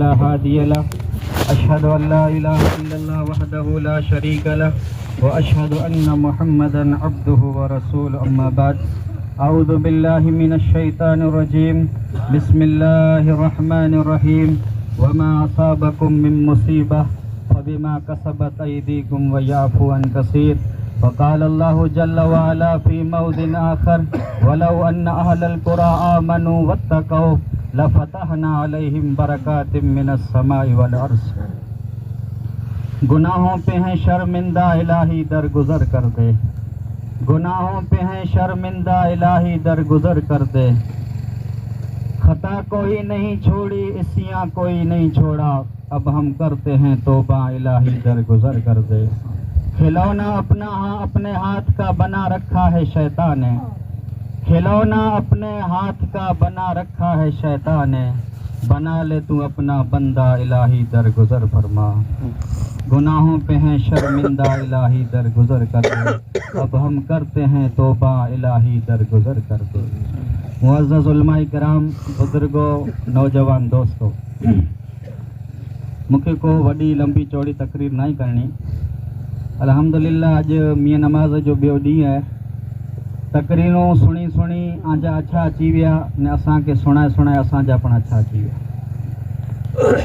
لا هادي له أشهد أن لا إله إلا الله وحده لا شريك له وأشهد أن محمدا عبده ورسوله أما بعد أعوذ بالله من الشيطان الرجيم بسم الله الرحمن الرحيم وما أصابكم من مصيبة فبما كسبت أيديكم ويعفو عن كثير وقال الله جل وعلا في موضع آخر ولو أن أهل القرى آمنوا واتقوا लफ़तहना अलैहिम बरकातिम मिनस समाई वल अर्ज़। गुनाहों पे हैं शर्मिंदा इलाही दरगुजर कर दे, गुनाहों पे हैं शर्मिंदा इलाही दरगुजर कर दे। खता कोई नहीं छोड़ी इसियां कोई नहीं छोड़ा, अब हम करते हैं तौबा इलाही दरगुजर कर दे। खिलौना अपने हाथ का बना रखा है शैतान ने, खिलौना अपने हाथ का बना रखा है शैतान ने, बना ले तू अपना बंदा इलाही दरगुजर फरमा। गुनाहों पे हैं शर्मिंदा इलाही दरगुजर कर दे, अब हम करते हैं तौबा इलाही दरगुजर कर दे। मुअज़्ज़ज़ उलमा किराम, बुजुर्गो, नौजवान दोस्तों, मूंखे को वॾी लंबी चौड़ी तकरीर नहीं करनी। अल्हम्दुलिल्लाह अॼु मींहं नमाज़ जो ॿियो ॾींहुं आहे। तकरीरूं सुणी सुणी आजा अच्छा अची विया ने असांखे सुणाए सुणाए असांजा पण अच्छा अची विया।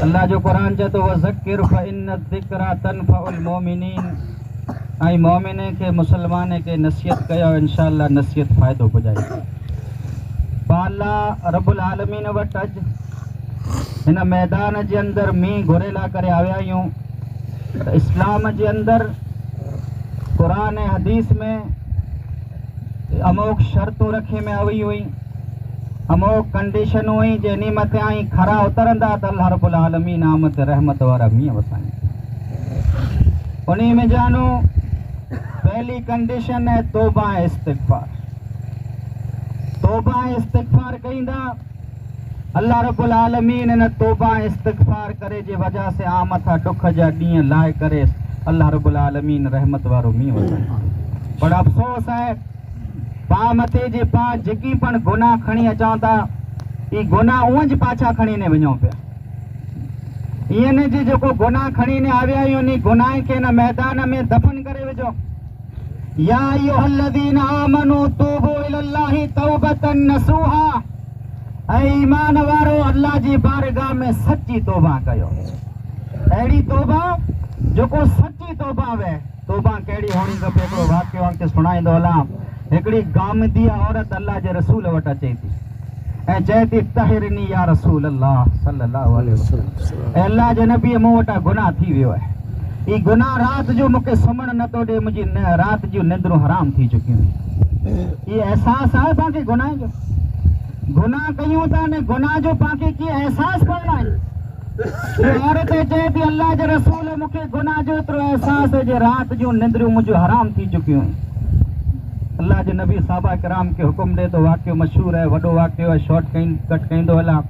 अल्लाह जो क़ुरान चए थो वज़क्किर फ़इन्न ज़िक्रा तनफ़उल मोमिनीन, ऐं मोमिन खे मुसलमान खे नसीहत कयो, इंशाअल्लाह नसीहत फ़ाइदो पुॼाईंदी। अल्लाह रब्बुल आलमीन वटि अॼु हिन मैदान जे अंदरि मींहुं घुरेला करे आया आहियूं त इस्लाम जे अंदरि क़ुरान ऐं हदीस में अमोक शर्तूं रखी में आई हुई, अमोक कंडीशन हुई जंहिं मथे आई खरा उतरंदा त अल्लाह रब्बुल आलमीन आमत रहमत वारा मींहं वसाईंदा। उन्हीं में जानो पहली कंडीशन है तौबा इस्तिग़फ़ार। तौबा इस्तिग़फ़ार कईंदा, अल्लाह रब्बुल आलमीन न तौबा इस्तिग़फ़ार करे जे वजह से आमथा दुख जा ॾींहं लाए करे अल्लाह रब्बुल आलमीन रहमत वारो मींहं वसाईंदा। बड़ा अफ़सोस है पा मथे जे पा जेकी पण गुनाह खणी अचां था, ई गुनाह उंज पाछा खणी ने वञूं पिया। ईअं न जे जेको गुनाह खणी ने आविया आहियूं नी गुनाह खे न मैदान में दफ़न करे विझो। या अय्युहल्लज़ीन आमनू तूबू इलल्लाहि तौबतन नसूहा, ऐं ईमान वारो अल्लाह जी बारगाह में सच्ची तौबा कयो। अहिड़ी तौबा जेको सच्ची तौबा वे। तौबा कहिड़ी हुअणी खपे? हिकिड़ो वाक़ियो तव्हांखे सुणाईंदो हलां। हिकिड़ी गामदी औरत अल्लाह जे रसूल वटि अचे थी ऐं चए थी तहिरनी या रसूल अल्लाह सल्लल्लाहु अलैहि वसल्लम, ऐं अल्लाह जे नबी मूं वटां गुनाह थी वियो आहे। ई गुनाह राति जो मूंखे सुम्हणु नथो ॾे, मुंहिंजी राति जूं निंद्रूं हराम थी चुकियूं आहिनि। इहो अहसासु आहे तव्हांखे गुनाह जो? गुनाह कयूं था ने गुनाह जो तव्हांखे कीअं अहसासु करणो आहे? औरत चए थी अल्लाह जे रसूल मूंखे गुनाह जो एतिरो अहसासु आहे जे राति जूं निंद्रूं मुंहिंजूं हराम थी चुकियूं आहिनि। अल्लाह जे नबी साहबा किराम के हुकुम दे तो वाक़ियो मशहूर है, वॾो वाक़ियो है, शॉर्ट कट कईंदो हलां।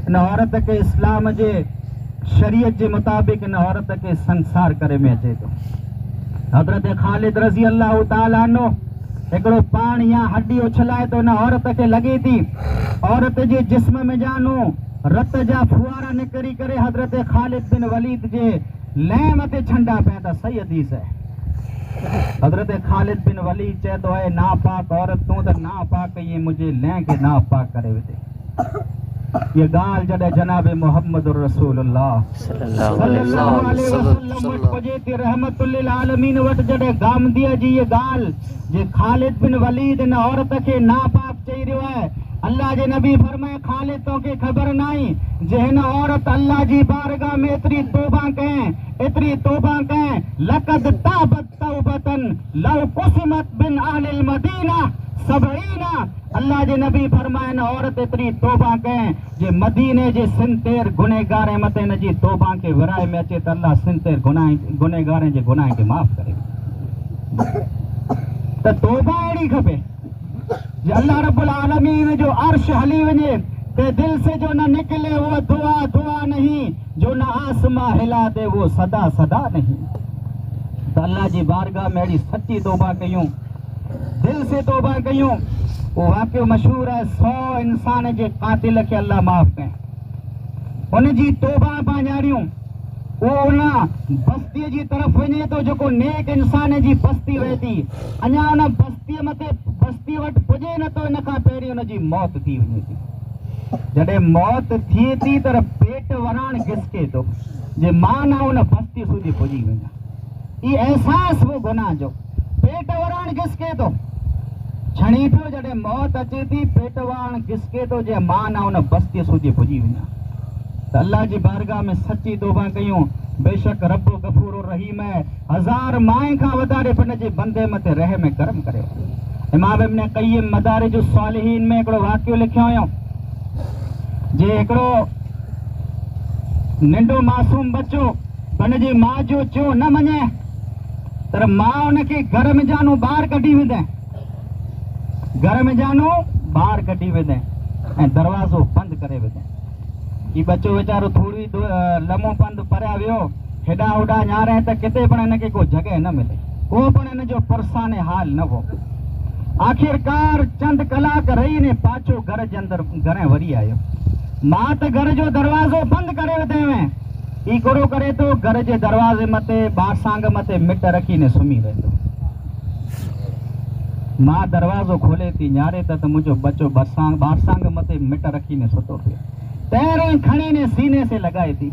इन औरत के इस्लाम जे शरीयत जे मुताबिक़ इन औरत के संसार करे में अचे थो। हज़रत ख़ालिद रज़ी अल्लाह ताला अन्हु हिकिड़ो पाण या हड्डी उछलाए तो इन औरत के लगे थी। औरत जे जिस्म में जानो रत जा फुआरा निकिरी करे हज़रत ख़ालिद बिन वलीद जे लह मथे छंडा पिया था। सही हदीस है। हज़रत ख़ालिद बिन वलीद चए तो है नापाक औरत तूं त नापाक ये मुझे लह के नापाक करे विधे। ये ॻाल्हि जॾहिं जनाब मोहम्मद रसूलुल्लाह सल्लल्लाहु अलैहि वसल्लम वटि पुॼे थी रहमतुल लिल आलमीन वटि, जॾहिं गामदीअ जी ये ॻाल्हि जे ख़ालिद बिन वलीद इन औरत खे नापाक चई रहियो आहे, अल्लाह जे नबी फरमाए ख़ालिद तोखे ख़बर नाहे जे हिन औरत अल्लाह जी बारगाह में एतिरी तौबा कयं लक़द ताबत तौबतन लौ कुसिमत बिन अहलिल मदीना सबईना। अल्लाह जे नबी फरमाए न औरत एतिरी तौबा कयं जे मदीने जे सिनतेर गुनहगार मथे न जी तौबा खे विराए में अचे त अल्लाह सिनतेर गुनहगारनि जे गुनाह खे माफ़ करे। त तौबा अहिड़ी खपे जे अल्लाह रब्बुल आलमीन जो अर्श हली वञे ते दिल से जो न निकले वो दुआ दुआ नहीं, जो न आसमां हिला दे वो सदा सदा नहीं। तो अल्लाह जी बारगाह में अहिड़ी सच्ची तौबा कयूं, दिल से तौबा कयूं। वो वाक़ियो मशहूर है, 100 इंसान जे कातिल खे अल्लाह माफ़ कयं। उनजी तौबा पा ॼाणियूं, उहो उन बस्तीअ जी तरफ़ वञे थो जेको नेक इंसान जी बस्ती वहे थी। अञा उन बस्ती वटि पुॼे नथो, इन खां पहिरीं उनजी मौत थी वञे थी। जॾहिं मौत थिए थी त पेट वराण घिसके थो जे मां न उन बस्ती સુધી पुॼी वञा। ई अहसास वो गुनाह जो पेट वराण घिसके थो। छणीठो जॾहिं मौत अचे थी पेट वराण घिसके थो जे मां न उन बस्ती સુધી पुॼी वञा। त अल्लाह जी बारगाह में सची तौबा कयूं। बेशक रब गफूर रहीम है, 1000 माए खां वधारे पिन जे बंदे मथे रहम करम करियो। इमाम इब्न क़य्यिम मदारिज सालिहीन में हिकिड़ो वाक़ियो लिखियो हुयो जे हिकिड़ो नंढो मासूम बच्चो पिन जी मां जो चयो न मञे त मां उनखे घर में जानू ॿाहिरि कढी विधे, घर में जानू ॿाहिरि कढी विधे ऐं दरवाज़ो बंदि करे विधे। ही बच्चो वीचारो थोड़ी लम्हो पंधु परिया वियो, हेॾा होॾा न्यारे त किथे पण हिनखे को जॻह न मिले, को पण हिन जो पुरसाने हाल न हो। आखिरकार चंद कलाक रही ने पाछो घर जे अंदर घणे वरी आयो। मां त घर जो दरवाज़ो बंदि करे विधे में, ही गुरो करे तो घर जे दरवाज़े मथे बारसांग मथे मिट रखी ने सुम्ही रहे। मां दरवाज़ो खोले थी न्यारे त मुंहिंजो बच्चो बारसांग मथे मिट रखी ने सुतो पियो। पैरों खणी ने सीने से लगाए थी,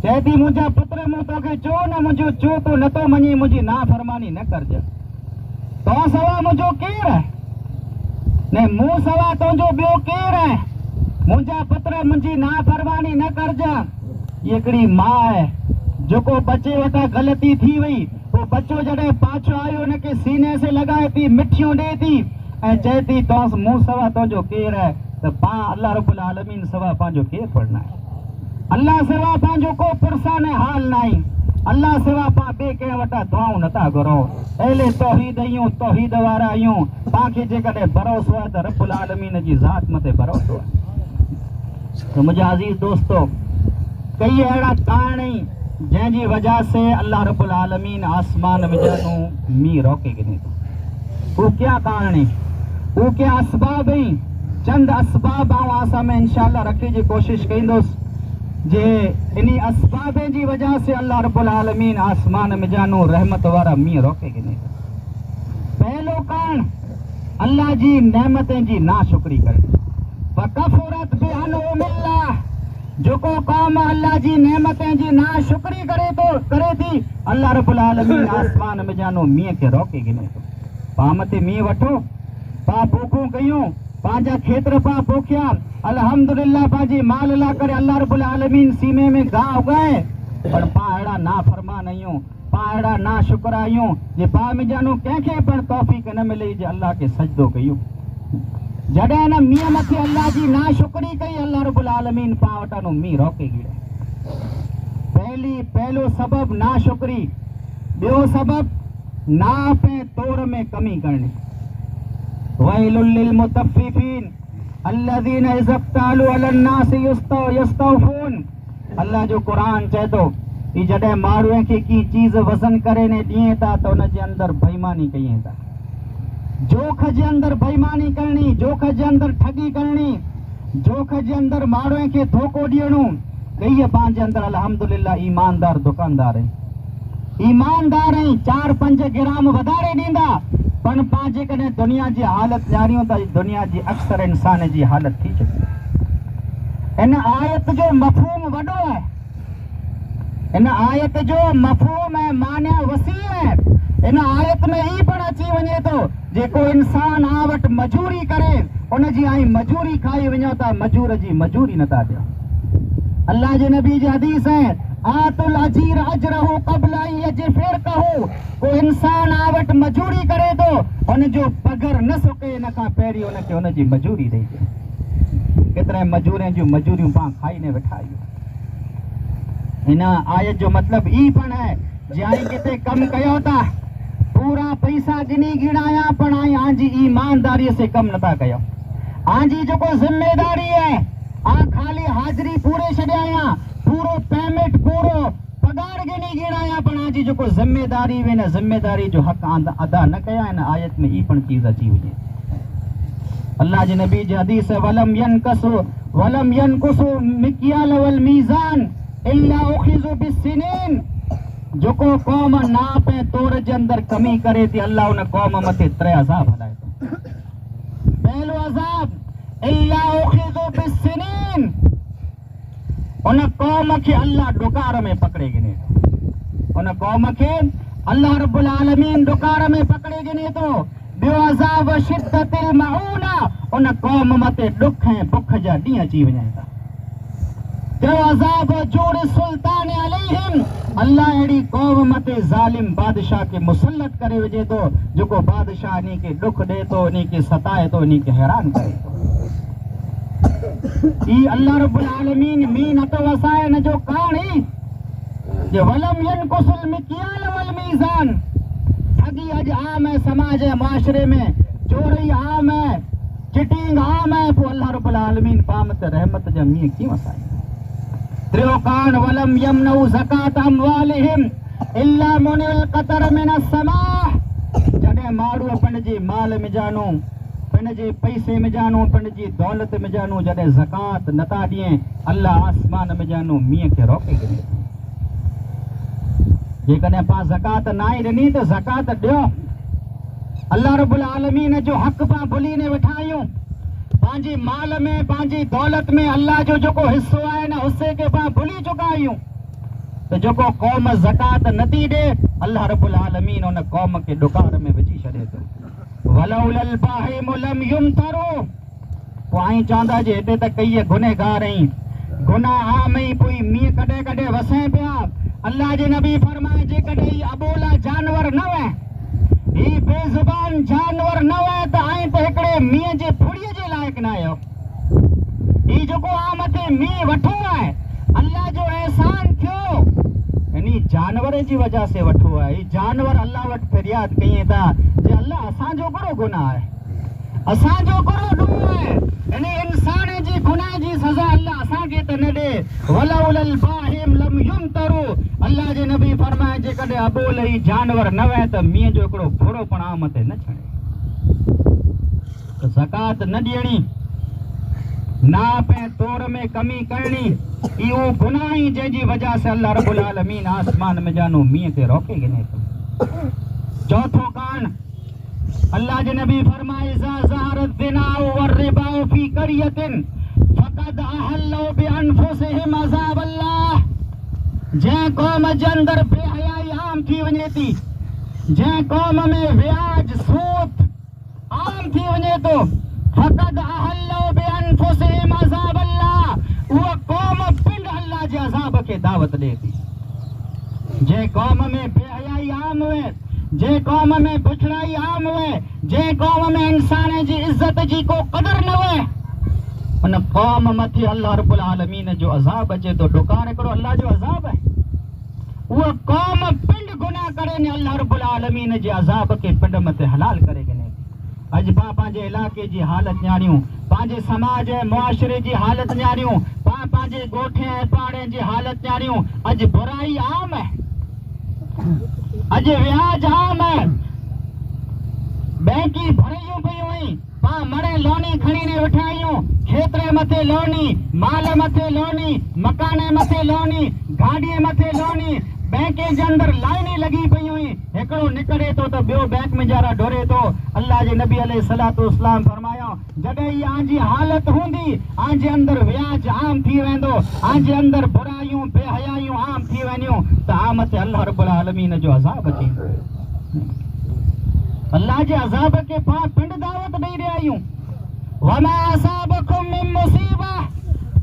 चए थी मुंहिंजा पुत्र मूं तोखे चो न मुंहिंजो चो तो नथो मञी, मुंहिंजी नाफ़रमानी न करज। तो सवा मुंहिंजो केरु आहे ने मूं सवा तुंहिंजो ॿियो केरु आहे? मुंहिंजा पुत्र मुंहिंजी नाफ़रमानी न करज। हिकिड़ी मां आहे जेको बच्चे वटां ग़लती थी वई, वो बच्चो जॾहिं पाछो आयो हुनखे सीने से लगाए थी, मिठियूं ॾे थी ऐं चए थी तो मूं सवा तुंहिंजो केरु आहे? त पां अल्लाह रब्बुल आलमीन सवा पंहिंजो केरु पढ़ना है? अल्लाह सवा पंहिंजो को पुरसाने हाल नाहे। अल्लाह सवा पां ॿिए कंहिं वटां दुआऊं नथा घुरो। अहले तौहीद आहियूं, तौहीद वारा आहियूं। पांखे जेकॾहिं भरोसो आहे त रब्बुल आलमीन जी ज़ात मथे भरोसो आहे। तो मुंहिंजा अज़ीज़ दोस्तो, कई अहिड़ा कारण आहिनि जंहिंजी वजह से अल्लाह रब्बुल आलमीन आसमान में जानू मींहुं रोके गिने थो। वो क्या कारण है, वो क्या असबाब आहिनि? चंद असबाब आसां में इंशाअल्लाह रखे जी कोशिश कंदुसि जे इन्ही असबाबे जी वजह से अल्लाह रब्बुल आलमीन आसमान में जानू रहमत वारा मींहुं रोके गिने थो। पहलो कारण अल्लाह जी नेमतें जी नाशुक्री करे। वकफरत बिअनउमिल्लाह, जेको कौम अल्लाह जी नेमतें जी नाशुक्री करे थी, अल्लाह रब्बुल आलमीन आसमान में जानू मींहुं खे रोके गिने थो। पा मथे मींहुं वठो, पा पोखूं कयूं, पंहिंजा खेत्र पा पोखिया, अल्हम्दुलिल्लाह पंहिंजी माल ला करे अल्लाह रब्बुल आलमीन सीमे में गाह उगाए, पर पा अहिड़ा नाफ़रमान आहियूं, पा अहिड़ा नाशुक्र आहियूं जे पा में जानू कंहिंखे पण तौफ़ीक़ न मिले जे अल्लाह खे सजदो कयूं। जॾहिं न मींहुं मथे अल्लाह जी नाशुक्री कई, अल्लाह रब्बुल आलमीन पा वटां मींहुं रोके गिड़े। पहलो सबब नाशुक्री, ॿियो सबब नाप ऐं तोड़ में कमी करणी। वैलुल लिल मुतफ्फिफीन अल्लज़ीना इज़ा इक्तालू अलन नासि यस्तौफून। अल्लाह जो कुरान चए थो कि जॾहिं माण्हूअ खे की चीज़ वज़न करे ने ॾिए था त उनजे अंदरि बेईमानी कयूं था। जोख जे अंदरि बेईमानी करणी, जोख जे अंदरि ठगी करणी, जोख जे अंदरि माण्हूअ खे धोखो ॾियणो। कई पंहिंजे अंदरि अल्हम्दुलिल्लाह ईमानदार दुकानदार आहिनि, ईमानदार आहिनि, 4-5 ग्राम वधारे ॾींदा, पर पंहिंजे कॾहिं दुनिया जी हालत ॼाणियूं त दुनिया जी अक्सर इंसान जी हालत थी चुकी। इन आयत जो मफ़हूम वॾो आहे, इन आयत जो मफ़हूम ऐं माना वसी आहे। इन आयत में ई पण अची वञे थो जेको इंसान आ वटि मजूरी करे उनजी आई मजूरी खाई वञो था, मजूर जी मजूरी नथा ॾियो। अल्लाह जे नबी जी हदीस है, आतुल अजीर अजरहु क़ब्ल अन यजफिरकहु। को इंसान आ वटि मजूरी करे थो, उनजो पघर न सुके इन खां पहिरीं उनखे उनजी मजूरी ॾेई ॾे। केतिरे मजूरनि जूं मजूरियूं पाण खाई ने वेठा आहियूं। हिन आयत जो मतिलब ई पण है जे किथे कमु कयो था, पूरा पैसा गिनी गिणाया पण आंजी ईमानदारी से कम नथा कयो। आंजी जेको जिम्मेदारी है, खाली हाजिरी पूरे छॾिया, पूरो पेमेंट, पूरो पगार गिनी गिणाया, पण आंजी जेको जिम्मेदारी हुई न जिम्मेदारी जो हक़ अदा न कया। इन आयत में ई पण चीज़ अची वञे। अल्लाह जे नबी जी हदीस है वलम यनकुसु मिक्याल वल मीज़ान इल्ला उखिज़ु बिस्सिनीन। जेको कौम नाप ऐं तोर जे अंदर कमी करे थी अल्लाह उन कौम मथे 3 अज़ाब हलाए थो। पहलो अज़ाब इल्ला उखिज़ु बिस्सिनीन, उन कौम खे अल्लाह डुकार में पकड़े गिने थो। उन कौम खे अल्लाह रब्बुल आलमीन डुकार में पकड़े गिने थो। ॿियो अज़ाब शिद्दतिल मऊना, उन कौम मथे ॾुख ऐं बुख जा ॾींहं अची वञनि था। टियों अज़ाब जूर सुल्तान अलैहिम, अल्लाह अहिड़ी कौम मथे ज़ालिम बादशाह खे मुसल्लत करे विझे थो जेको बादशाह इन खे ॾुख ॾे थो, इन खे सताए थो, इन खे हैरान करे थो। ई अल्लाह रब्बुल आलमीन मीं नथो वसाए हिन जो कारण ई जे वलम यनकुसुल मिक्याल वल मीज़ान। ठगी अॼु आम है समाज है, मुआशरे में चोरी आम है, चिटिंग आम है, पोइ अल्लाह रब्बुल आलमीन पाम ते रहमत जा मींहं कीअं वसाईंदा। टियों कान वलम यमनउ ज़कात अमवालिहिम इल्ला मुनिल क़तर मिनस समाह। जॾहिं माण्हू पंहिंजे माल में जानो, पंहिंजे पैसे में जानो, पंहिंजी दौलत में जानो, जॾहिं ज़कात नथा ॾिए अल्लाह आसमान में जानो मींहं खे रोके गिने। जेकॾहिं पाण ज़कात ना ई ॾिनी त ज़कात ॾियो। अल्लाह रब्बुल आलमीन जो हक़ पाण भुली न वेठा आहियूं। पंहिंजी माल में, पंहिंजी दौलत में अल्लाह जो जेको हिस्सो आहे न हिस्से खे पाण भुली चुका आहियूं। त जेको क़ौम ज़कात नथी ॾे अल्लाह रब्बुल आलमीन उन क़ौम खे ॾुकार में विझी छॾे थो। वलौलल बाहिम लम युमतरू, पोइ आई चवंदा जे हिते त कई गुनहगार आहीं, गुनाह आम ई, पोइ मींहं कॾहिं कॾहिं वसे पिया। अल्लाह जे नबी फरमाए जेकॾहिं ही अबोला जानवर न वए, ही बेज़ुबान जानवर न वए त आई त हिकिड़े मींहं जे फुड़ीअ जे लाइक़ न आहियो। ही जेको आ मथे मींहं वठो आहे अल्लाह जो एहसान थियो इन जानवर जी वजह से वठो आहे। ही जानवर अल्लाह वटि फरियाद कई था जे अल्लाह असांजो कहिड़ो गुनाह आहे, असांजो कहिड़ो ॾोह आहे, इन इंसान जी गुनाह जी सज़ा अल्लाह असांखे त न ॾे। वलौलल बाहिम लम युमतरू, अल्लाह जे नबी फरमाए जेकॾहिं अबोल ही जानवर न वए त मींहं जो हिकिड़ो फुड़ो पण आम ते न छॾे। ज़कात न ॾियणी, नाप ऐं तोर में कमी करणी, इहो गुनाह ई जंहिंजी वजह से अल्लाह रब्बुल आलमीन आसमान में जानो मींहं खे रोके गिने थो। चौथो कान अल्लाह जे नबी फरमाए इज़ा ज़हरत ज़िनाउ वर्रिबाउ फी क़रियतिन फ़क़द अहल्लु बिअनफुसिहिम अज़ाब अल्लाह। जंहिं क़ौम जे अंदर बेहयाई आम थी वञे थी, जंहिं क़ौम में व्याज सूद आम थी वञे थो, फ़क़द अहल्लु बिअनफुसिहिम अज़ाब अल्लाह, उहा क़ौम पिंड अल्लाह जे अज़ाब खे दावत ॾे थी। जंहिं क़ौम में बेहयाई आम हुए, जंहिं क़ौम में बुछड़ाई आम हुए, जंहिं क़ौम में इंसान जी इज़्ज़त जी को क़दर न हुए, उन क़ौम मथे अल्लाह रब्बुल आलमीन जो अज़ाब अचे थो। डुकार हिकिड़ो अल्लाह जो अज़ाब आहे। उहा क़ौम पिंड गुनाह करे ने अल्लाह रब्बुल आलमीन जे अज़ाब खे पिंड मथे हलाल करे गिने। अॼु पाण पंहिंजे इलाइक़े जी हालत ॼाणियूं, पंहिंजे समाज ऐं मुआशरे जी हालत ॼाणियूं, पाण पंहिंजे ॻोठ ऐं पाड़े जी हालत ॼाणियूं। अॼु बुराई आम आहे, अॼु व्याज आम है, बैंकी भरियूं पियूं आहिनि, पाण मणे लोनी खणी ने वेठा आहियूं। खेतरे मथे लोनी, माल मथे लोनी, मकाने मथे लोनी, गाॾीअ मथे लोनी, बैंक जे अंदर लाइनें लगी पई हुई। हिकिड़ो निकिरे थो त ॿियो बैंक में ॼारा डोरे थो। अल्लाह जे नबी अलैहिस्सलातु वस्सलाम फरमाया जॾहिं ही आंजी हालत हूंदी, आंजे अंदर व्याज आम थी वेंदो, आंजे अंदर बुराइयूं बेहयाइयूं आम थी वेंदियूं त आम ते अल्लाह रब्बुल आलमीन जो अज़ाब अची। अल्लाह जे अज़ाब खे पाण पिंड दावत ॾेई रहिया आहियूं। वमा असाबकुम मिन मुसीबा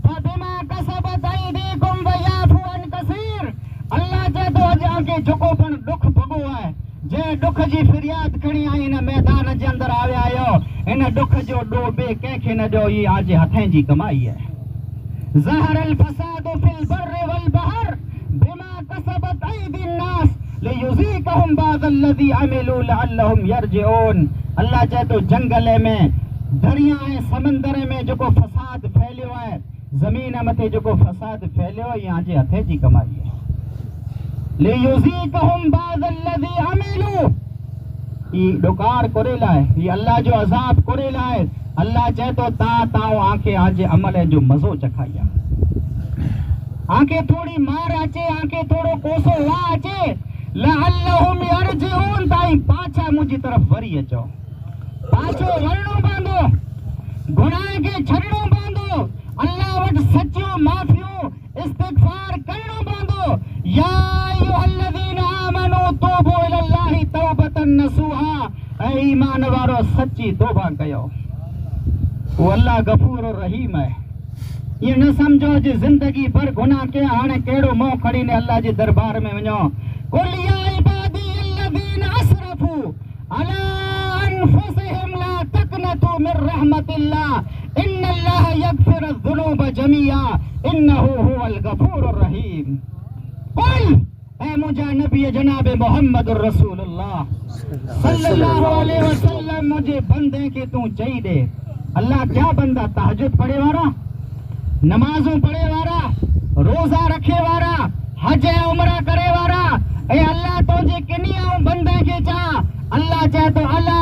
फबिमा कसबत अयदीकुम वयाफू अन कसीर। अल्लाह चए थो अॼु जेको पण दुख भोॻो आहे, जंहिं दुख जी फरियाद खणी आई हिन मैदान जे अंदर आया आहियो, इन दुख जो ॾोह ॿिए कंहिंखे न ॾियो, ही आजे हथनि जी कमाई आहे। ज़हरल फसादु फिल बर्रि वल बहर बिमा कसबत अयदीन नास लियुज़ीक़हुम बाज़ल्लज़ी अमिलू लअल्लहुम यरजिऊन। अल्लाह चए थो जंगल में, दरिया ऐं समंदर में जेको फसाद फैलियो आहे, ज़मीन मथे जेको फसाद फैलियो आहे, इहा जे हथ जी कमाई आहे। लियुज़ीक़हुम बाज़ल्लज़ी अमिलू, ही डुकार कोरेला आहे, ही अल्लाह जो अज़ाब कोरेला आहे अल्लाह चए तो ताओ आंखे आज अमल जो मज़ो चखाइया, आंखे थोड़ी मार अचे, आंखे थोड़ो कोसो वाह अचे, लअल्लहुम यरजिऊन, ताई पाछा मुंहिंजी तरफ़ वरी अचो, पाछो वरणो पवंदो, गुनाह खे छॾणो पवंदो, अल्लाह वटि सचो माफ़ियो इस्तिग़फ़ार करणो पवंदो। या अय्युहल्लज़ीना आमनू तूबू इलल्लाहि तौबतन नसूहा, ऐ ईमान वारो सच्ची तौबा कयो, वो अल्लाह गफूर और रहीम है। ये न समझो जी जिंदगी भर गुनाह के हाणे केड़ो मोह खड़ी ने अल्लाह जे दरबार में वञो। कुल या इबादी अल्लज़ीना असरफू अला अनफुसिहिम ला तक़नतू मिर रहमतिल्लाह इन्नल्लाह यग़फिरु ज़ुनूब जमीआ इन्नहु हुवल गफूरुर रहीम। कुल ऐ मुझा नबी जनाब मोहम्मदुर रसूलुल्लाह सल्लल्लाहु अलैहि वसल्लम, मुझे बंदे के तू चई दे, अल्लाह क्या बंदा तहज्जुद पढ़े वारा, नमाजों पढ़े वारा, रोजा रखे वारा, हज उमरा करे वारा, ए अल्लाह तुझे किनिया बंदे के चा, अल्लाह चाहे तो अला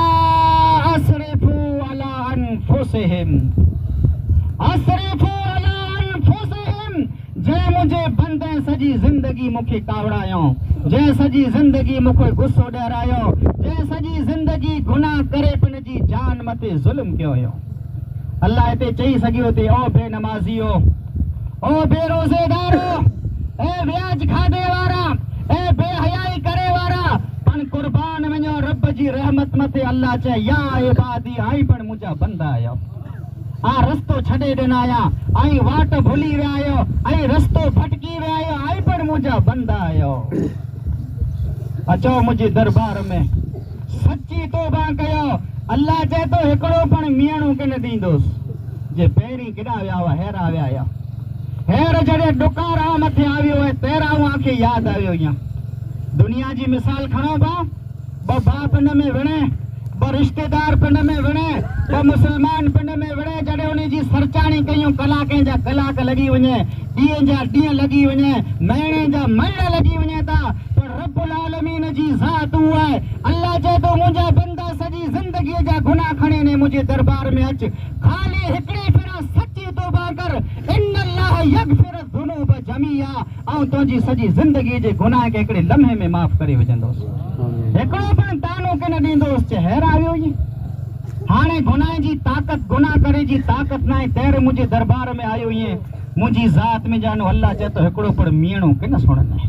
असरिफू अला अनफुसिहिम, असरिफू अला अनफुसिहिम, जे मुझे बंदे सजी जिंदगी मुखे कावड़ायो, जे सजी जिंदगी मुखे गुस्सो ॾेरायो, जे सजी जिंदगी गुनाह करे पिन जी जान मते ज़ुल्म कयो हो। अल्लाह हिते चई सघियो थे, ओ बेनमाज़ियो, ओ बेरोज़ेदारो, ए व्याज खाधे वारा, ए बेहयाई करे वारा, पण कुर्बान वञो रब जी रहमत मथे। अल्लाह चए या इबादी, आई पण मुंहिंजा बंदा आहियो, आ रस्तो छॾे ॾिना आहियां, आई वाट भुली विया आहियो, आई रस्तो भटकी विया आहियो, आई पण मुंहिंजा बंदा आहियो, अचो मुंहिंजे दरबार में सच्ची तौबा कयो। अल्लाह चए तो हिकिड़ो पण मियणो के न ॾींदुसि जे पहिरीं केॾा विया हुआ, हेरा विया आहियो, हेर जॾहिं डुकारा मथे आवियो है तेरां आंखे यादि आवियो। या दुनिया जी मिसाल खणो ॿ बाप पिंड में विणे, ॿ रिश्तेदार पिंड में विणे, ॿ मुस्लमान पिंड में विणे, जॾहिं उन जी सरचाणी कयूं कलाकनि जा कलाक लॻी वञे, ॾींहं जा ॾींहं लॻी वञे, महीने जा महीना लॻी वञे था, पर रब्बुल आलमीन जी ज़ात उहा आहे। अल्लाह चए तो मुंहिंजा बंदा सॼी ज़िंदगीअ जा गुनाह खणी ने मुंहिंजे दरबार में अच, ख़ाली हिकिड़े भेरा सची तौबा कर, इन्नल्लाह यग़फिरु ज़ुनूब जमीआ, ऐं तुंहिंजी सॼी ज़िंदगीअ जे गुनाह खे हिकिड़े लम्हे में माफ़ करे विझंदुसि। हिकिड़ो पण तानो के न ॾींदोसि, चए हेरा वियो ई, हाणे गुनाह जी ताक़त, गुनाह करे जी ताक़त न आहे, तेरे मुंहिंजे दरबार में आयो ईअं मुंहिंजी ज़ात में जानो। अल्लाह चए तो हिकिड़ो पण मियणो के न सुणंदे,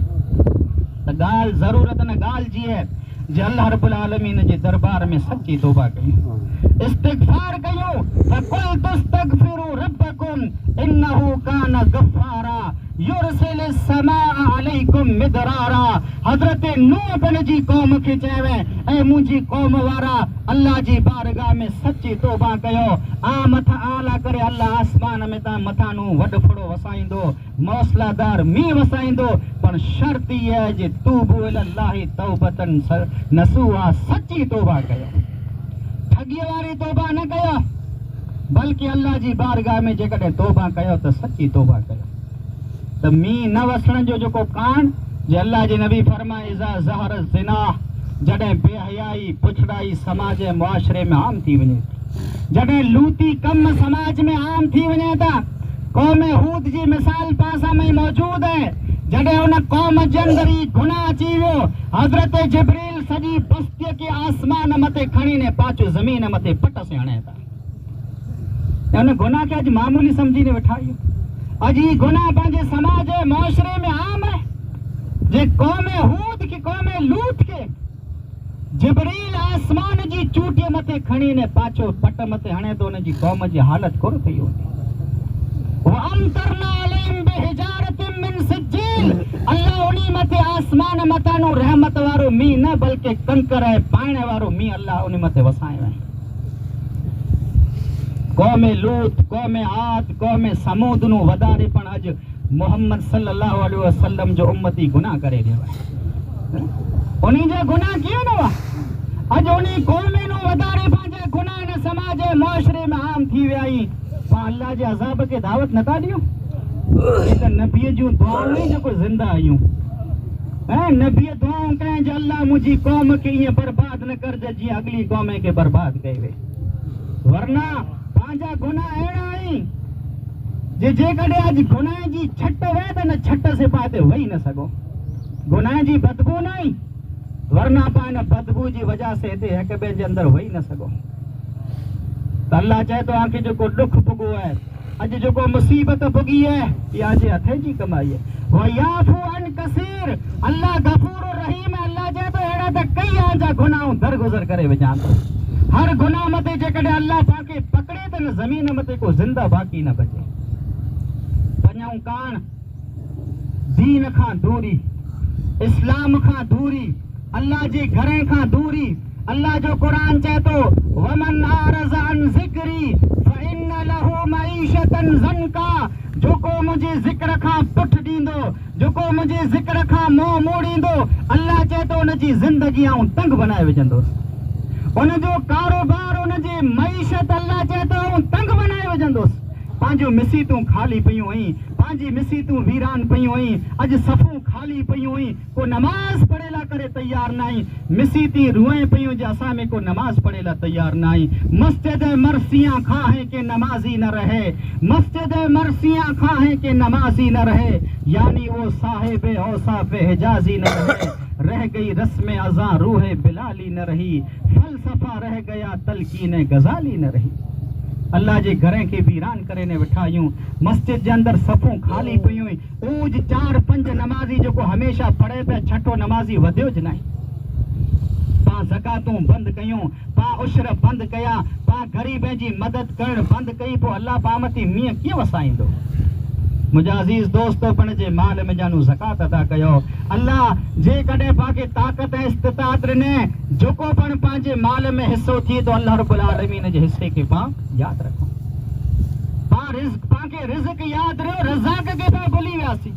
त ॻाल्हि ज़रूरत न ॻाल्हि जी आहे जे अल्लाह रब्बुल आलमीन जे दरबार में सच्ची तौबा कयूं, इस्तिग़फ़ार कयूं। फ़क़ुल तस्तग़फ़िरू रब्बकुम इन्नहु कान गफ़्फ़ारा युरसिलिस समाअ अलैकुम मिदरारा। हज़रत नूह पिन जी क़ौम खे चयवे, ऐं मुंहिंजी क़ौम वारा अल्लाह जी बारगाह में सच्ची तौबा कयो, आ मथा आला करे अल्लाह आसमान में ता मथानो वॾो फड़ो वसाईंदो, मौसलादार मींहुं वसाईंदो, पर शर्त इहा आहे जे तूबू इलल्लाहि तौबतन नसूहा, सच्ची तौबा कयो, ठगीअ वारी तौबा न कयो, बल्कि अल्लाह जी बारगाह में जेकॾहिं तौबा कयो त सच्ची तौबा कयो। त मींहुं न वसण जो जेको कान जे अल्लाह जे नबी फरमाए, इज़ा ज़हर ज़िना, जॾहिं बेहयाई पुछड़ाई समाज ऐं मुआशरे में आम थी वञे, जॾहिं लूती कम समाज में आम थी वञे था, क़ौम हूद जी मिसाल पासा में मौजूद है, जॾहिं उन क़ौम जे अंदर ई गुनाह अची वियो, हज़रत जिब्रील सॼी बस्तीअ खे आसमान मथे खणी ने पाछो ज़मीन मथे पट से हणे था। उन गुनाह खे अॼु मामूली समझी ने वेठा आहियूं। अॼु ही गुनाह पंहिंजे समाज ऐं मुआशरे में आम है, जे क़ौम हूद खे, क़ौम लूत खे जिब्रील आसमान जी चूटीअ मथे खणी ने पाछो पट मथे हणे तो उन जी क़ौम जी हालत कोन थी हूंदी। अल्लाह उन्हीं मथे आसमान मथानो रहमत वारो मींहुं न बल्कि कंकर ऐं पाइण वारो मींहुं अल्लाह उन मथे वसायो आहे। क़ौम लूत, क़ौम आद, क़ौम समूद नु वधारे पण अॼु मोहम्मद सल्लल्लाहु अलैहि वसल्लम जो उम्मती गुनाह करे रहियो आहे। उन्हीं जा गुनाह कीअं न हुआ, अॼु उन्हीं क़ौम नु वधारे पंहिंजा गुनाह न समाज ऐं मुआशरे में आम थी विया आहिनि। पाण अल्लाह जे अज़ाब खे दावत नथा ॾियूं, त नबीअ जूं दुआऊं ई जेको ज़िंदा आहियूं, ऐं नबीअ दुआऊं कयईं जे अल्लाह मुंहिंजी क़ौम खे ईअं बर्बाद न कर जीअं अॻिली क़ौम खे बर्बाद कई वई, वरना पंहिंजा गुनाह अहिड़ा आहिनि जेकॾहिं अॼु गुनाह जी छट वे त न छट से पाए ते वेही न सघो। गुनाह जी बदबू न आई, वरना पाए न बदबू जी वजह से हिते हिक ॿिए जे अंदरि वेही न सघो। त अल्लाह चए थो आंखे जेको ॾुख भुॻो आहे, अॼु जेको मुसीबत भुॻी आहे, इहा जे हथ जी कमाई आहे। वयाफू अन कसीर, अल्लाह गफूर रहीम। अल्लाह चए थो अहिड़ा त कई आजा गुनाह दरगुज़र करे विझां थो। हर गुनाह मथे जेकॾहिं अल्लाह पाण खे पकड़े त न ज़मीन मथे को ज़िंदा बाक़ी न बचे। वञूं कान दीन खां दूरी, इस्लाम खां दूरी, अल्लाह जे घर खां दूरी। अल्लाह जो क़ुरान चए थो वमन आरज़ अन ज़िक्री फ़इन्न लहू मईशतन ज़नका। जेको मुंहिंजे ज़िक्र खां पुठ ॾींदो, जेको मुंहिंजे ज़िक्र खां मुंहुं मोड़ींदो, अल्लाह चए थो उनजी ज़िंदगी आऊं तंग बनाए विझंदुसि। उनजो कारोबार, उनजी मईशत अल्लाह चए थो आऊं तंग बनाए विझंदुसि। पंहिंजूं मिसीतूं खाली पियूं हुई, पंहिंजी मिसीतूं वीरान पियूं हुई, अॼु सफ़ूं खाली पियूं हुई, को नमाज़ पढ़े ला करे तैयार न आई। मिसीती रुए पियूं जे असां में को नमाज़ पढ़े ला तैयार न आई। मस्जिद मरसियां खां है के नमाजी न रहे, मस्जिद मरसियां खां है के नमाजी न रहे, यानी वो साहिब औसाफ हिजाजी न रहे। रह गई रस्म अज़ां रूह बिलाली न रही, फलसफा रह गया तलकीन गजाली न रही। अल्लाह जे घर खे वीरान करे ने वेठा आहियूं। मस्जिद जे अंदरि सफ़ूं खाली पियूं हुई। उज 4-5 नमाज़ी जेको हमेशह पढ़े पिया, छठो नमाज़ी वधियो ज न। पां ज़कातूं बंदि कयूं, पां उशर बंदि कया, पां ग़रीबनि जी मदद करणु बंदि कई, पोइ अल्लाह पामती मींहं कीअं वसाईंदो। मुंहिंजा अज़ीज़ दोस्तो पंहिंजे माल में जानू ज़कात अदा कयो। अल्लाह जेकॾहिं पांखे ताक़त ऐं इस्तिताअत ॾिने, जेको पण पंहिंजे माल में हिसो थिए तो अल्लाह रब्बुल आलमीन जे हिसे खे पां यादि रखो। पांखे रिज़्क़ यादि रहियो, रज़ाक खे पां भुली वियासीं।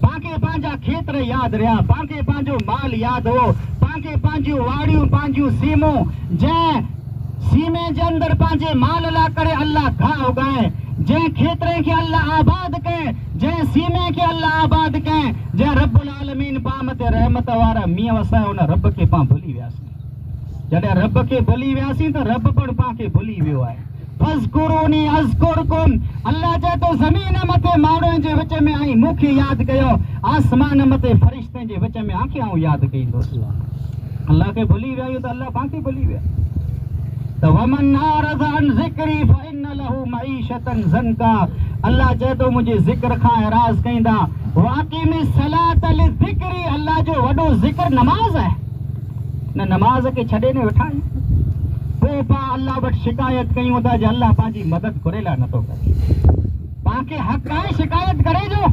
पांखे पंहिंजा खेत्र यादि रहिया, पांखे पंहिंजो माल यादि हो, पांखे पंहिंजियूं वाड़ियूं, पंहिंजियूं सीमूं, जंहिं सीमे जे अंदरि पंहिंजे माल लाइ करे अल्लाह घाह उगाए, जंहिं खेत्रे खे अल्लाह आबाद कए, जंहिं सीमे खे अल्लाह आबाद कए, जंहिं रब्बुल आलमीन पाम ते रहमत वारा मींहं वसाए, उन रब खे पां भुली वियासीं। जॾहिं रब खे भुली वियासीं त रब पण पां खे भुली वियो आहे। फज़कुरूनी अज़कुरकुम, अल्लाह चए थो ज़मीन मथे माण्हुनि जे विच में आई मूंखे यादि कयो, आसमान मथे फ़रिश्तनि जे विच में आंखे आऊं यादि कईंदुसि। अल्लाह खे भुली विया आहियूं त अल्लाह पां खे भुली विया। त वमन आरज़ अन ज़िक्री फ़इन्न लहू मईशतन ज़नका, अल्लाह चए थो मुंहिंजे ज़िक्र खां एराज़ कईंदा। वाक़िमी सलात लिज़िक्री, अल्लाह जो वॾो ज़िक्र नमाज़ आहे। न नमाज़ खे छॾे ने वेठा आहियूं, पोइ पां अल्लाह वटि शिकायत कयूं था जे अल्लाह पंहिंजी मदद घुरे लाइ नथो करे। पाण खे हक़ आहे शिकायत करे जो।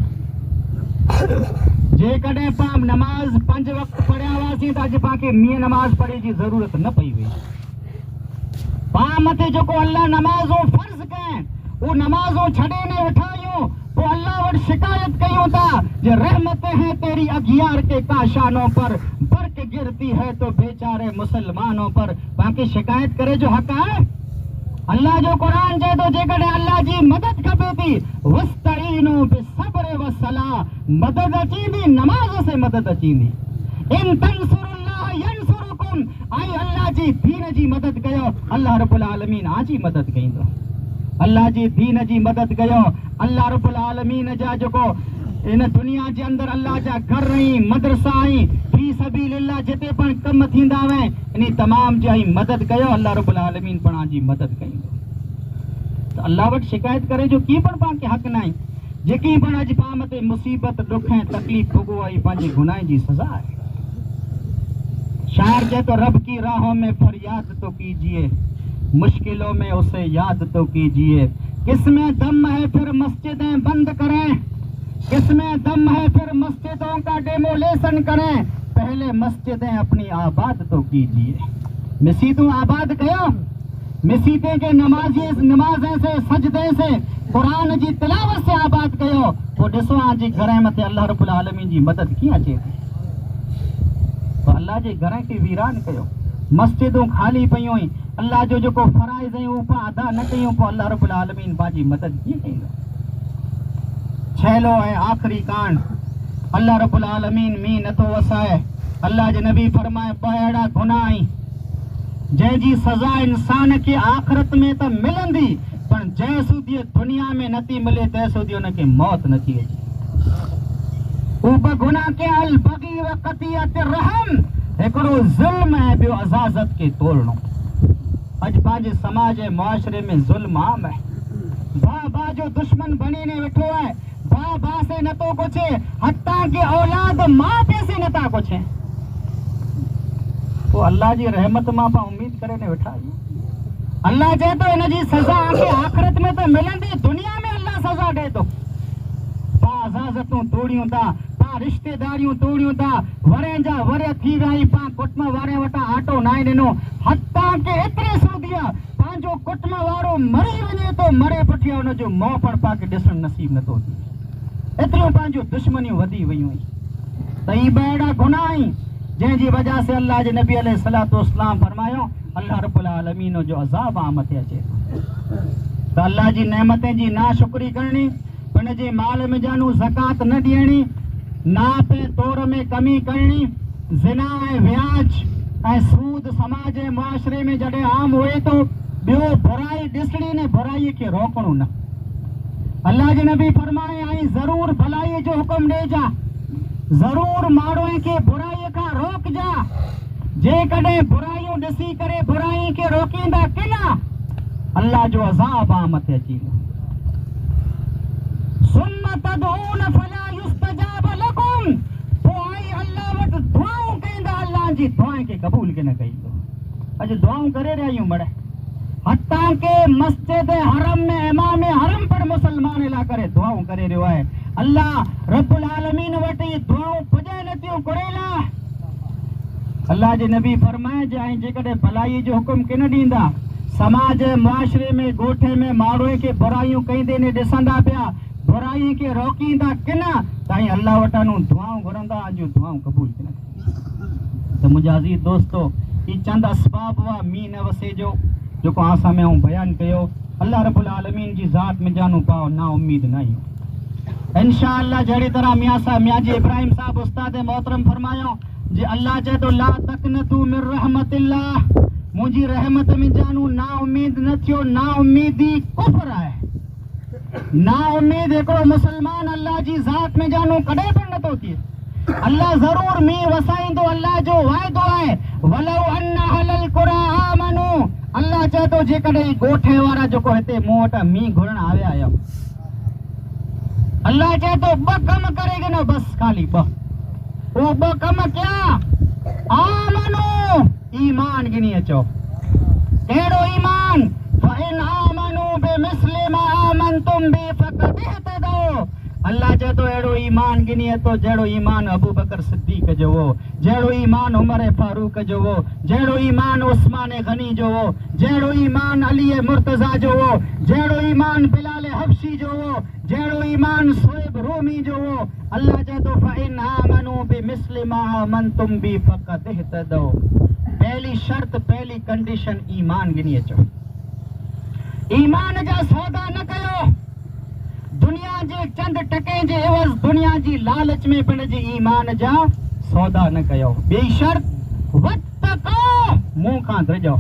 जेकॾहिं पां नमाज़ 5 वक़्त पढ़िया हुआसीं त अॼु पाण खे मींहं नमाज़ पढ़े जी ज़रूरत न पई हुई। पां मथे जेको अल्लाह नमाज़ो फ़र्ज़ कयईं, उहो नमाज़ो छॾे ने वेठा आहियूं, पोइ अल्लाह वटि शिकायत कयूं था जे रहमत है तेरी अगियार के काशानों पर, बर्क गिरती है तो बेचारे मुसलमानों पर। बाक़ी शिकायत करे जो हक़ आहे। अल्लाह जो क़ुरान चए थो जेकॾहिं अल्लाह जी मदद खपे थी, वस्तईनू बिस्सब्र वस्सलाह, मदद अचींदी नमाज़ से मदद अचींदी। इन तंसुरुल्लाह यंसुरुकुम, आई अल्लाह जी दीन जी मदद कयो, अल्लाह रब्बुल आलमीन आजी मदद कईंदो। अल्लाह जी दीन जी मदद कयो, अल्लाह रब्बुल आलमीन जा जेको इन दुनिया जे अंदरि अल्लाह जा घर आई, मदरसा आई, फी सबीलिल्लाह जिते पण कम थींदा आहिनि, इन तमाम जी मदद कयो, अल्लाह रब्बुल आलमीन पण आजी मदद कईंदो। त अल्लाह वटि शिकायत करे जो कीअं पण पाण खे हक़ न आहे। जेकी पण अॼु पाण मथे मुसीबत दुख ऐं तकलीफ़ भोगो आई, पंहिंजे गुनाह जी सज़ा आहे। शायर चए तो रब की राहों में फरियाद तो कीजिए, मुश्किलों में उसे याद तो कीजिए। किसमें दम है फिर मस्जिदें बंद करें, किसमें दम है फिर मस्जिदों का डेमोलेशन करें, पहले मस्जिदें अपनी आबाद तो कीजिए। मस्जिदों आबाद कयो, मस्जिदें के नमाज़ें से, सजदे से, कुरान जी तिलावत से आबाद कयो, पोइ ॾिसो आज घर मथे अल्लाह रब्बुल आलमीन जी मदद कीअं अचे थी। तो अल्लाह जे घर खे वीरान कयो, मस्जिदूं खाली पियूं हुई, अल्लाह जो जेको फराइज़ आहियूं उहो अदा न कयूं, पोइ अल्लाह रब्बुल आलमीन पंहिंजी मदद कीअं कईंदो। छेलो ऐं आख़िरी कांड, अल्लाह रब्बुल आलमीन मींहुं नथो वसाए। अल्लाह जे नबी फरमाए ॿ अहिड़ा गुनाह आहिनि जंहिंजी सज़ा इंसान खे आख़िरत में त मिलंदी, पर जंहिं सूदी दुनिया में नथी मिले तंहिं सूदी उनखे मौत नथी अचे। हू बगुनाह के अल बगी व क़तियत रहम, हिकिड़ो ज़ुल्म ऐं ॿियो अज़ाज़त खे तोड़णो। अॼु पंहिंजे समाज ऐं मुआशरे में ज़ुल्म आम है। भाउ भाउ जो दुश्मन बणीने वेठो है, भाउ भाउ से नथो पुछे, हत्ता कि औलाद मां पीउ से नथा पुछे। वो अल्लाह जी रहमत मां पां उम्मीद करे ने वेठा आहियूं। अल्लाह चए तो इन जी सज़ा आखे आख़िरत में तो मिलंदी, दुनिया में अल्लाह सज़ा ॾे थो। पां अज़ाज़तूं तोड़ियूं था, पां रिश्तेदारियूं तोड़ियूं था, वरे जा वरे थी वई, पां कुटुंब वारे वटां आटो नाहे ॾिनो, हत्ता कि एतिरे सूदिया पंहिंजो कुटुंब वारो मरी वञे तो मरे पुठियां हुनजो मोह पण पाके ॾिसणु नसीब नथो थिए। एतिरियूं पंहिंजूं दुश्मनियूं वधी वयूं आहिनि। त इहे अहिड़ा गुनाह आहिनि जंहिंजी वजह से अल्लाह जे नबी अलैहिस्सलातु वस्सलाम फरमायो अल्लाह रब्बुल आलमीन जो अज़ाब आ मथे अचे थो। त अल्लाह जी नेमतें जी नाशुक्री करणी, उन जे माल में जानू ज़कात न ॾियणी, नाप ऐं तौर में कमी करणी, ज़िना ऐं व्याज ऐं सूद समाज ऐं मुआशरे में जॾहिं आम हुए तो ॿियो बुराई ॾिसणी ने बुराई खे रोकणो न। अल्लाह जे नबी फरमाए ऐं ज़रूर भलाई जो हुकुम ॾेजा, ज़रूर माण्हुनि खे बुराई खां रोकजा। जेकॾहिं बुराइयूं ॾिसी करे बुराई खे रोकींदा किना, अल्लाह जो अज़ाब आ मथे अची वेंदो। सुम्म तदऊन फला युस्तजाब लकुम, पोइ अल्लाह वटि दुआऊं कईंदा, अल्लाह जी दुआएं खे क़बूल के न कईंदो। अॼु दुआऊं करे रहिया आहियूं मड़े, हत्ता के मस्जिद हरम में इमाम हरम पर मुसलमान ला करे दुआऊं करे रहियो आहे। अल्लाह रब्बुल आलमीन वटि दुआऊं पुॼे नथियूं कुरेला। अल्लाह जे नबी फरमाए ऐं जेकॾहिं भलाई जो हुकुम के न ॾींदा, समाज मुआशरे में ॻोठे में माण्हू खे बुराइयूं कईंदे ने ॾिसंदा पिया, बुराई खे रोकींदा किन, ताईं अल्लाह वटां दुआऊं घुरंदा, अॼु दुआऊं क़बूल के न। त मुंहिंजा अज़ीज़ दोस्तो, ही चंद असबाब हुआ मींहुं न वसे जो जेको असां में बयानु कयो। अल्लाह रब्बुल आलमीन जी ज़ात में जानू पाओ ना उम्मीद न आहियूं इंशाअल्लाह। जहिड़ी तरह मियां साहब मियाजी इब्राहिम साहब उस्ताद मोहतरम फरमायो जी अल्लाह चए तो ला तक़नतू मिन रहमतिल्लाह, मुंहिंजी रहमत में जानू ना उम्मीद न थियो। ना उम्मीदी कुफ्र आहे। ना उम्मीद हिकिड़ो मुसलमान अल्लाह जी ज़ात में जानू कॾहिं पण नथो थिए। अल्लाह ज़रूर मींहुं वसाईंदो, अल्लाह जो वाइदो आहे। वलौ अन्न अहलल कुरा आमनू, अल्लाह चए तो जेकॾहिं ॻोठे वारा जेको हिते मूं वटि मींहुं घुरण आया आहियो, अल्लाह चए तो ॿ कम करे गिनो, बस खाली ॿ। वो ॿ कम क्या? आमनू, ईमान गिनी अचो। कहिड़ो ईमान? फइन आमनू बिमिस्लि मा आमनतुम बि फक़द इह्तदौ। अल्लाह चए तो अहिड़ो ईमान गिनी अचो जहिड़ो ईमान अबू बकर सिद्दीक़ जो हो, जहिड़ो ईमान उमर फारूक जो हो, जहिड़ो ईमान उस्मान गनी जो हो, जहिड़ो ईमान अली मुर्तज़ा जो हो, जहिड़ो ईमान बिलाल हबशी जो हो, जहिड़ो ईमान सोएब रोमी जो हो। अल्लाह चए तो फइन आमनू बिमिस्लि मा आमनतुम बि फक़द इह्तदौ। पहली शर्त, पहली कंडीशन ईमान गिनी अचो। ईमान जा सौदा न कयो। दुनिया जे चंद टके जे एवज़, दुनिया जी लालच में पिण जे ईमान जा सौदा न कयो। ॿी शर्त वत्तक़ो, मुंह खां ड्रिजो।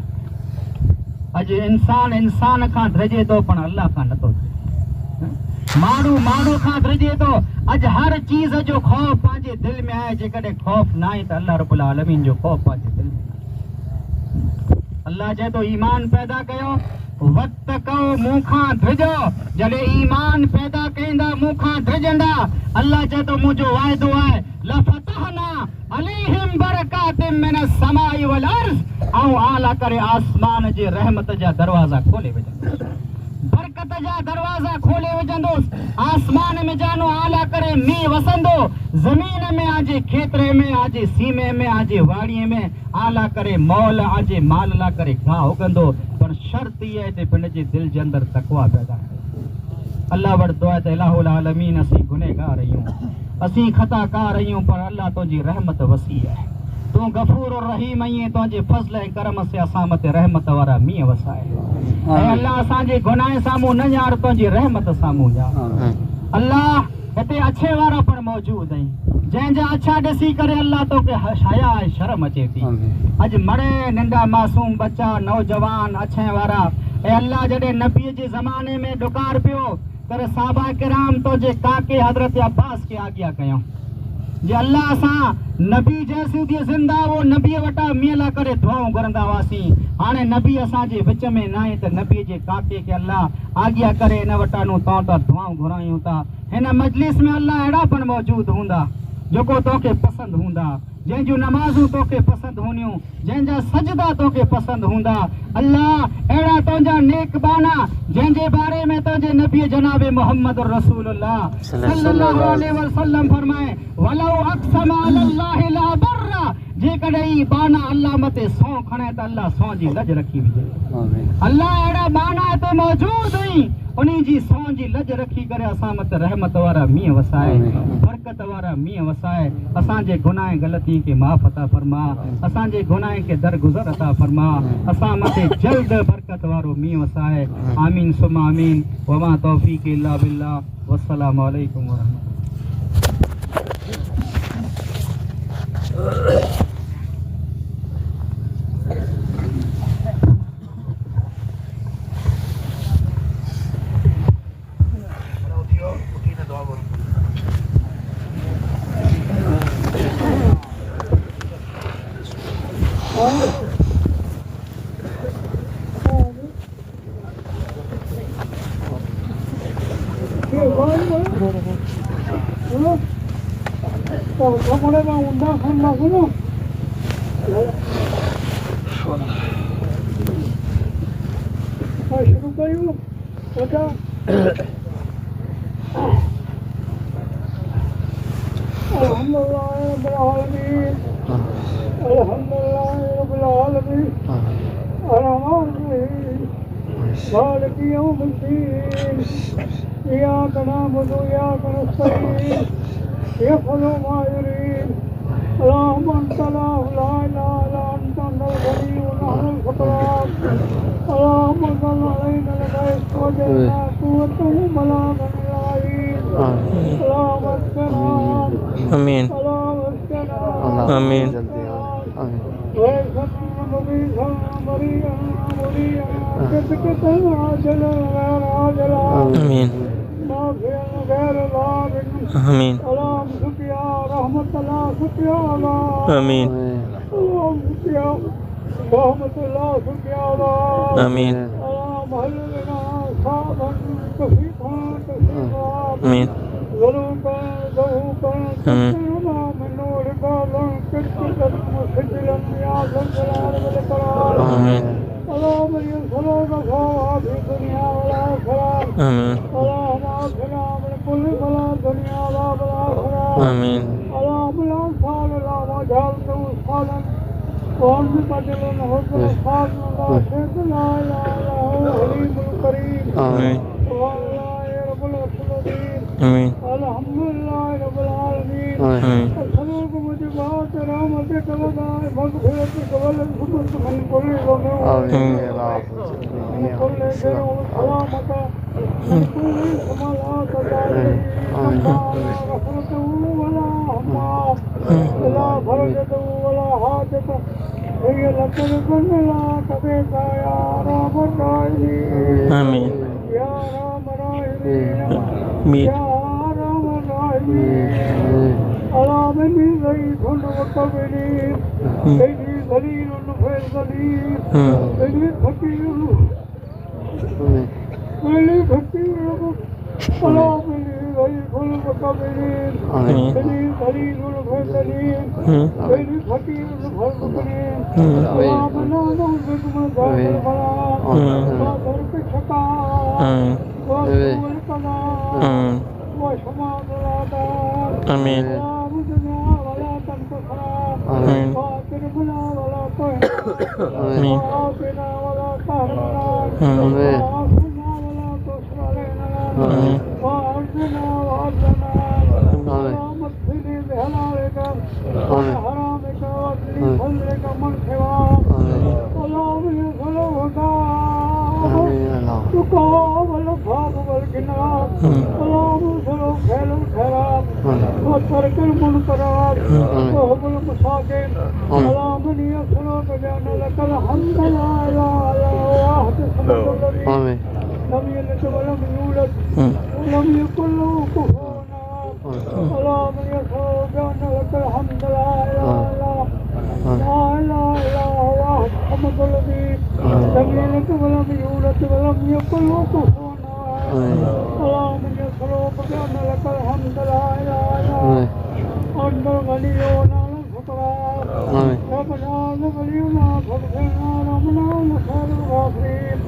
अॼु इंसान खां ड्रिजे थो पण अल्लाह खां नथो ड्रिजे। माण्हू खां ड्रिजे थो। अॼु हर चीज़ जो ख़ौफ़ पंहिंजे दिलि में आहे। जेकॾहिं ख़ौफ़ न आहे त अल्लाह रब्बुल आलमीन जो ख़ौफ़ पंहिंजे दिलि में। अल्लाह चए तो ईमान पैदा कयो, वत्तक़ो, मुंह खां ड्रिजो। जॾहिं ईमान पैदा कईंदा मुंह खां ड्रिजंदा, अल्लाह चए तो मुंहिंजो वाइदो आहे लफ़तहना अलैहिम बरकातिम मिनस समाई वल अर्ज़, ऐं आला करे आसमान जे रहमत जा दरवाज़ा खोले विझंदुसि, बरकत जा दरवाज़ा खोले विझंदुसि। आसमान में जानो आला करे मींहुं वसंदो, ज़मीन में आजे खेतरे में आजे सीमे में आजे वाड़ीअ में आला करे मौल आजे माल ला करे घाह उगंदो। पर शर्त ये है कि पिण जे दिल जे अंदर तकवा पैदा करे। अल्लाह वटि दुआ त इलाहुल आलमीन, असीं गुनहगार आहियूं, असीं खताकार आहियूं, पर अल्लाह तुंहिंजी रहमत वसी आहे। तूं गफूर और रहीम आहीं, तुंहिंजे फज़ल ऐं करम से असां मथे रहमत वारा मींहं वसाए। ऐं अल्लाह असांजे गुनाह साम्हूं न ॼाण, तुंहिंजी रहमत साम्हूं ॼाण। अल्लाह हिते अच्छे वारा पण मौजूद आहिनि जंहिंजा अच्छा ॾिसी करे अल्लाह तोखे हया शर्म अचे थी। अॼु मड़े नंढा मासूम बच्चा नौजवान अच्छे वारा ऐं अल्लाह जॾहिं नबीअ जे ज़माने में ॾुकार पियो करे साहबा किराम तो जे काके हज़रत अब्बास खे आज्ञा कयूं जे अल्लाह असां नबी जंहिंसूं ज़िंदा वो नबीअ वटां मींहं लाइ करे दुआऊं घुरंदा हुआसीं। हाणे नबी असांजे विच में न आहे त नबीअ जे काके खे अल्लाह आज्ञा करे हिन वटां तव्हां त दुआऊं घुरायूं था। हिन मजलिस में अल्लाह अहिड़ा पण मौजूद हूंदा जेको तोखे पसंदि हूंदा, जंहिंजूं नमाज़ूं तोखे पसंदि हूंदियूं, जंहिंजा सजदा तोखे पसंदि हूंदा। अल्लाह अहिड़ा तुंहिंजा नेक बाना जंहिंजे बारे में तुंहिंजे नबी जनाब मोहम्मद रसूलुल्लाह सल्लल्लाहु अलैहि वसल्लम फरमाए वलौ अक़सम अलल्लाहि ला बर्रा, जेकॾहिं बाना अल्लाह मथे सौ खणे त अल्लाह सौ जी लज रखी विझे। अल्लाह अहिड़ा बाना हिते मौजूद हुई उन्हीं जी सौ जी लज रखी करे असां मथे रहमत वारा मींहं वसाए, बरकत वारा मींहं वसाए, असांजे गुनाह ग़लती खे माफ़ अता फरमा, असांजे गुनाह खे दरगुज़र अता फरमा, असां मथे जल्द बरकत वारो मींहं वसाए। आमीन सुमा आमीन। वमा तौफीक़ इल्ला बिल्लाह। वस्सलामु अलैकुम वरहमतुल्लाह। Amin. Amin. Amin. Amin. Amin. Amin. Amin. Tarkan munkarat wa hubul masakin ala man yasra bajana lakal hamd la ilaha illa wahid samad Amin. lam yalid wa lam yulad wa lam yakul lahu kufuwan ahad ala man yasra bajana lakal hamd la ilaha illa la ilaha illa wahid samad lam yalid wa lam yulad wa lam yakul lahu kufuwan ahad ala man yasra bajana lakal hamd la ilaha illa أنت ولينا الفقراء ربنا ولينا فاغفرنا ربنا لخير الغافرين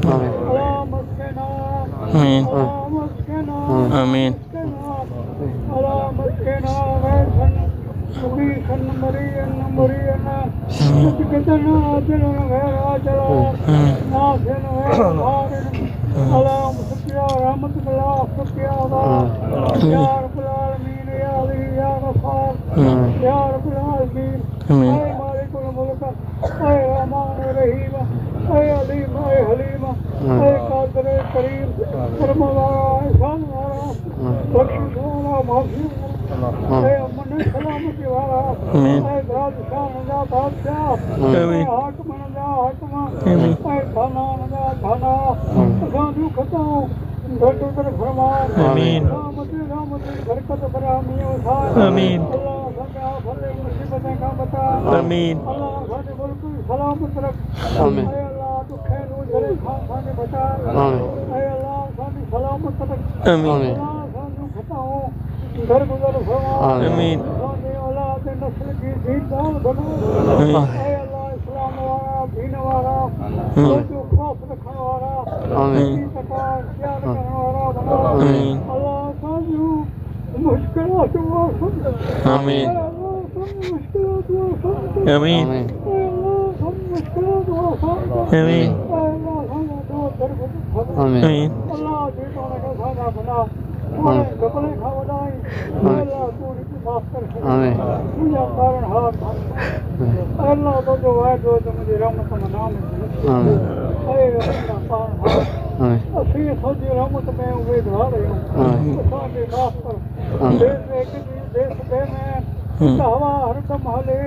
اللهم اسقنا اللهم اسقنا آمين اللهم اسقنا غيثا مغيثا مريا مسكتنا عاجلا غير عاجلا نافعا غير ضار اللهم سقيا رحمتك لا سقيا يا رب العالمين يا علي يا غفار يا رب العالمين اي مالك الملك اي رحمن الرحيم اي عليم اي حليم اي قادر كريم کرم والا احسان والا بخشش والا معافی والا اے امن سلامتی والا اے بادشاہ دا بادشاہ اے حاکم دا حاکم اے خانان دا خانا سانو خطاؤں گھٹو در فرما آمین رحمت برکت فراہمی وسائل آمین اللہ سب آفت مصیبتیں کا بتا آمین اللہ سارے ملک سلامت رکھ آمین اے اللہ دکھے نو جڑے خان سانے بچا آمین اے اللہ سانی سلامت رکھ آمین اللہ سانو خطاؤں در گزر فرما آمین سانی اولاد نسل کی دیندار بنا آمین اے اللہ اسلام والا دین والا جو خوف رکھنے والا آمین سکار خیال کرنے والا بنا آمین اللہ سانو مشکلات واسط آمین اللہ سانو مشکلات واسط آمین آمین اللہ سانو مشکلات واسط آمین اللہ سانو دو در گزر آمین آمین اللہ دیتوں نے سانا بنا تمہارے کپڑے کھا ودائی اللہ پوری کو صاف کر آمین مجھے کارن ہاتھ اللہ تو جو ہے جو مجھے رحمت منام آمین اے اللہ پان ہاتھ آمین اسی سوچی رحمت میں امیدوار رہی ہوں سانے معاف کر دیس ایک دیس بے میں ہوا ہر دم ہلے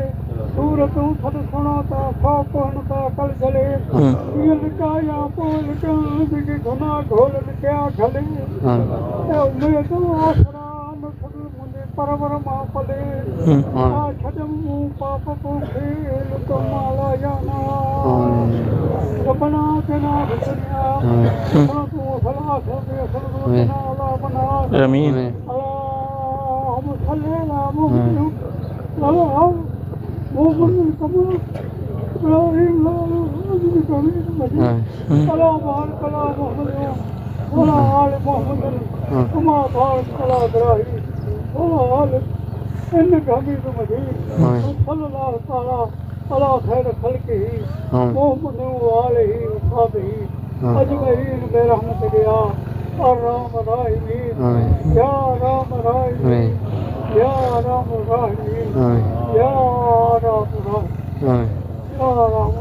صورتوں تھد سناتا سو پہنتا کل جلے یہ لکایا پول کا بگی گھنا ڈھول لکیا گھلے اے امید آسرا نسل مجھے پرور ماں پلے آ چھجم پاپ پوکھے لکمالا جانا ربنا اتنا في الدنيا حسنة وفي الآخرة حسنة وقنا عذاب النار آمين اللهم صل على محمد وعلى آل محمد كما إبراهيم وعلى آل إبراهيم مجيد اللهم بارك على محمد وعلى آل محمد كما باركت على إبراهيم وعلى آل إنك حميد مجيد وصلى الله تعالى على خير خلقه محمد وآله وصحبه أجمعين برحمتك يا أرحم الراحمين يا أرحم الراحمين يا أرحم الراحمين يا أرحم الراحمين يا أرحم